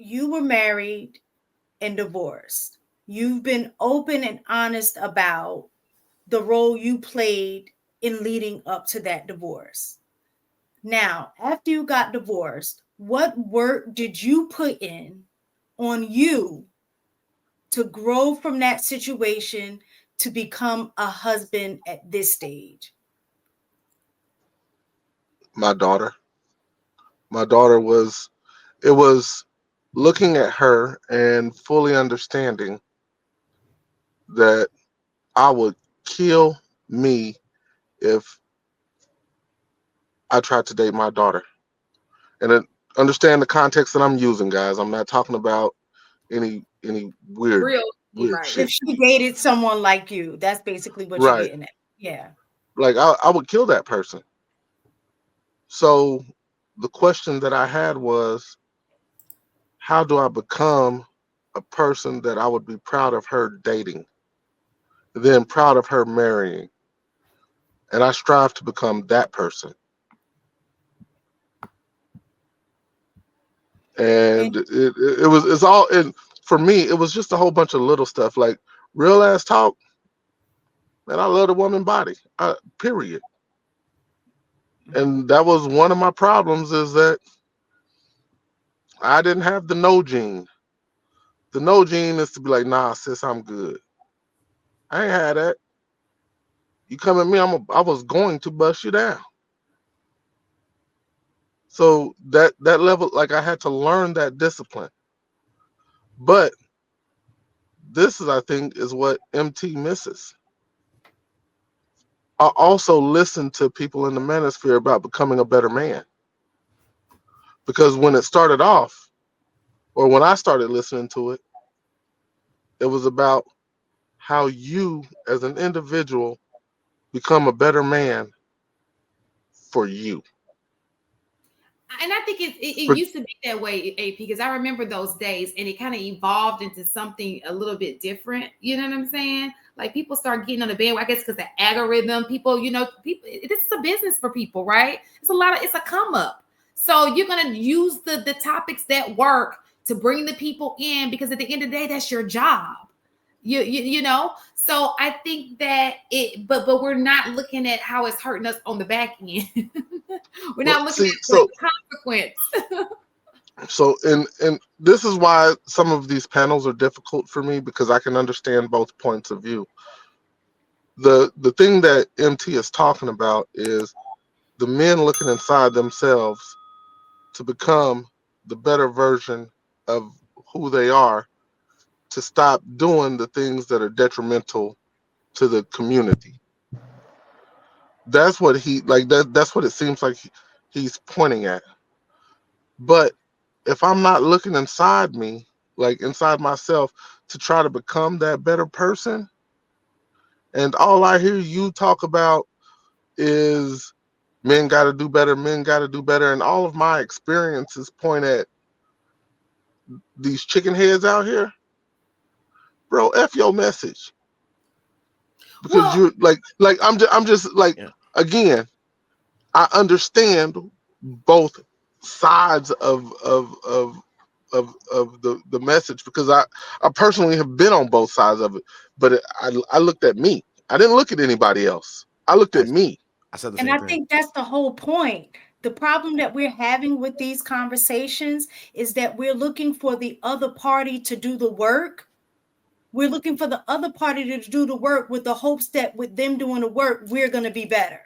you were married and divorced. You've been open and honest about the role you played in leading up to that divorce. Now, after you got divorced, what work did you put in on you to grow from that situation to become a husband at this stage? My daughter. My daughter was, it was looking at her and fully understanding that I would kill me if I tried to date my daughter. And understand the context that I'm using, guys. I'm not talking about any weird Real, weird right? If shit. she dated someone like you, that's basically what you're Right. getting at. Yeah. Like I would kill that person. So the question that I had was, how do I become a person that I would be proud of her dating, then proud of her marrying? And I strive to become that person. And And it's all, and for me it was just a whole bunch of little stuff like real ass talk. Man, I love the woman body. Period. And that was one of my problems, is that I didn't have the no gene. The no gene is to be like, nah, sis, I'm good. I ain't had that. You come at me, I was going to bust you down. So that level, like I had to learn that discipline. But this is, I think, is what MT misses. I also listen to people in the manosphere about becoming a better man. Because when it started off, or when I started listening to it, it was about how you as an individual become a better man for you. I think it For, used to be that way, AP, because I remember those days, and it kind of evolved into something a little bit different. You know what I'm saying? Like people start getting on the bandwagon, I guess, because the algorithm, people, people. This is a business for people, right? It's a come up. So you're gonna use the topics that work to bring the people in, because at the end of the day, that's your job. You know. So I think that but we're not looking at how it's hurting us on the back end. We're well, not looking see, at the consequence. and this is why some of these panels are difficult for me, because I can understand both points of view. The thing that MT is talking about is the men looking inside themselves to become the better version of who they are, to stop doing the things that are detrimental to the community. That's what he like. That's what it seems like he's pointing at. But if I'm not looking inside me, like inside myself, to try to become that better person, and all I hear you talk about is men got to do better, men got to do better, and all of my experiences point at these chicken heads out here, bro. F your message, because Well, you're like I'm just like, Yeah. again, I understand both sides of the message, because I personally have been on both sides of it. But I looked at me. I didn't look at anybody else. I looked I, at me. I said the and same I thing. think that's the whole point. The problem that we're having with these conversations is that we're looking for the other party to do the work. We're looking for the other party to do the work with the hopes that with them doing the work, we're going to be better.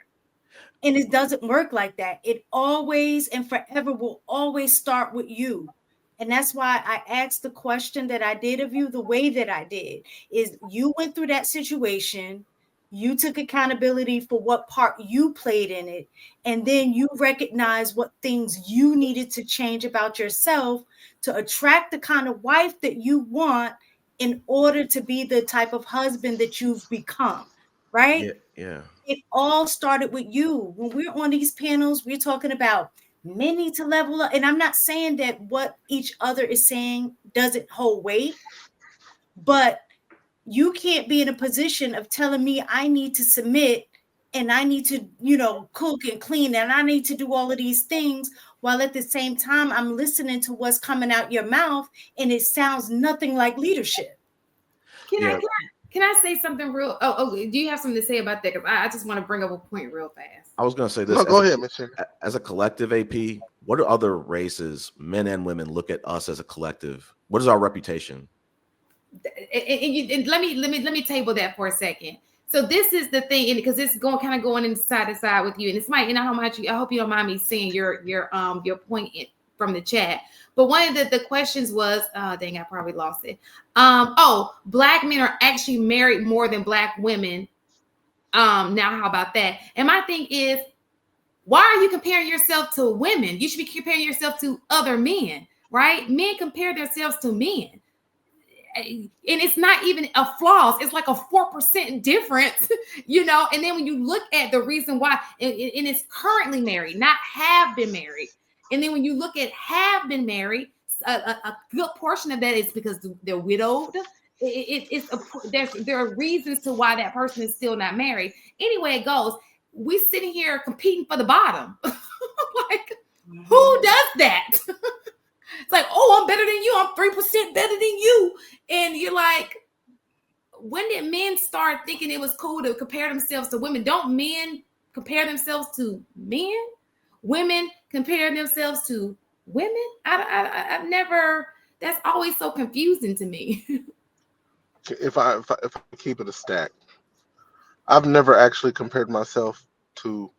And it doesn't work like that. It always and forever will always start with you. And that's why I asked the question that I did of you the way that I did. Is you went through that situation, you took accountability for what part you played in it, and then you recognized what things you needed to change about yourself to attract the kind of wife that you want in order to be the type of husband that you've become, right? Yeah, yeah. It all started with you. When we're on these panels, we're talking about men need to level up. And I'm not saying that what each other is saying doesn't hold weight, but you can't be in a position of telling me I need to submit and I need to, cook and clean and I need to do all of these things while at the same time I'm listening to what's coming out your mouth and it sounds nothing like leadership. Can I say something real? Oh, do you have something to say about that? Because I just want to bring up a point real fast. I was going to say this. No, go ahead, Michelle. As a collective, AP, what do other races, men and women, look at us as a collective? What is our reputation? And let me table that for a second. So this is the thing, and because it's going inside to side with you, and it's my, how much I hope you don't mind me seeing your point from the chat. But one of the questions was, dang, I probably lost it. Black men are actually married more than black women. Now how about that? And my thing is, why are you comparing yourself to women? You should be comparing yourself to other men, right? Men compare themselves to men. And it's not even a flaws. It's like a 4% difference, And then when you look at the reason why, and it's currently married, not have been married. And then when you look at have been married, a good portion of that is because they're widowed. There are reasons to why that person is still not married. Anyway, it goes. We sitting here competing for the bottom. Like, who does that? It's like, oh, I'm better than you. I'm 3% better than you. And you're like, when did men start thinking it was cool to compare themselves to women? Don't men compare themselves to men? Women compare themselves to women? I've never, that's always so confusing to me. If I keep it a stack, I've never actually compared myself to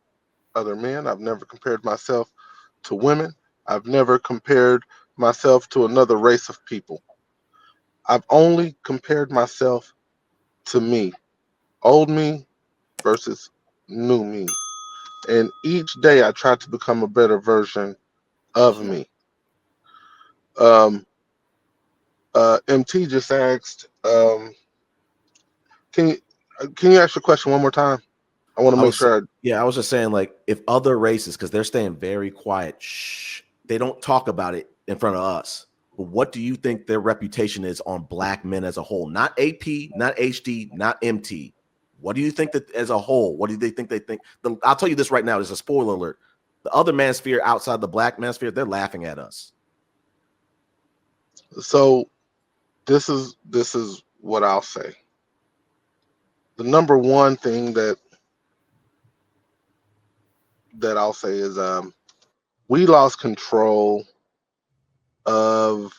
other men. I've never compared myself to women. I've never compared myself to another race of people. I've only compared myself to me, old me versus new me. And each day I try to become a better version of me. MT just asked, can you ask your question one more time? I want to make sure. I was just saying, like, if other races, because they're staying very quiet, they don't talk about it in front of us. But what do you think their reputation is on black men as a whole? Not AP, not HD, not MT. What do you think that as a whole? What do they think? I'll tell you this right now. There's a spoiler alert. The other manosphere outside the black manosphere, they're laughing at us. So this is what I'll say. The number one thing that I'll say is we lost control of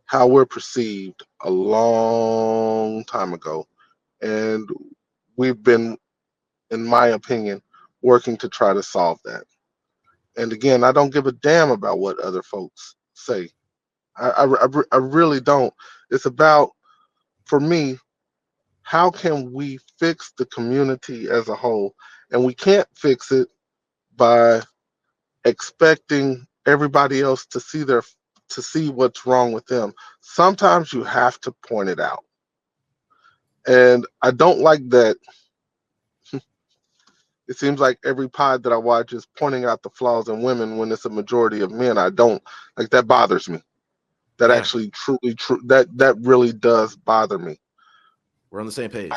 how we're perceived a long time ago. And we've been, in my opinion, working to try to solve that. And again, I don't give a damn about what other folks say. I really don't. It's about, for me, how can we fix the community as a whole? And we can't fix it by expecting everybody else to see what's wrong with them. Sometimes you have to point it out. And I don't like that. It seems like every pod that I watch is pointing out the flaws in women when it's a majority of men. I don't like that. Bothers me. That actually truly that really does bother me. We're on the same page.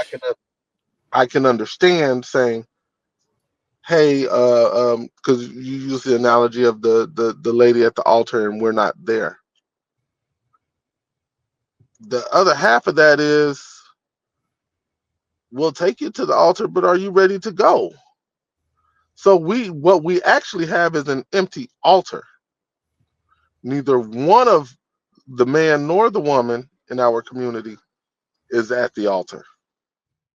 I can understand saying, hey, because you use the analogy of the lady at the altar and we're not there. The other half of that is, we'll take you to the altar, but are you ready to go? So what we actually have is an empty altar. Neither one of the man nor the woman in our community is at the altar.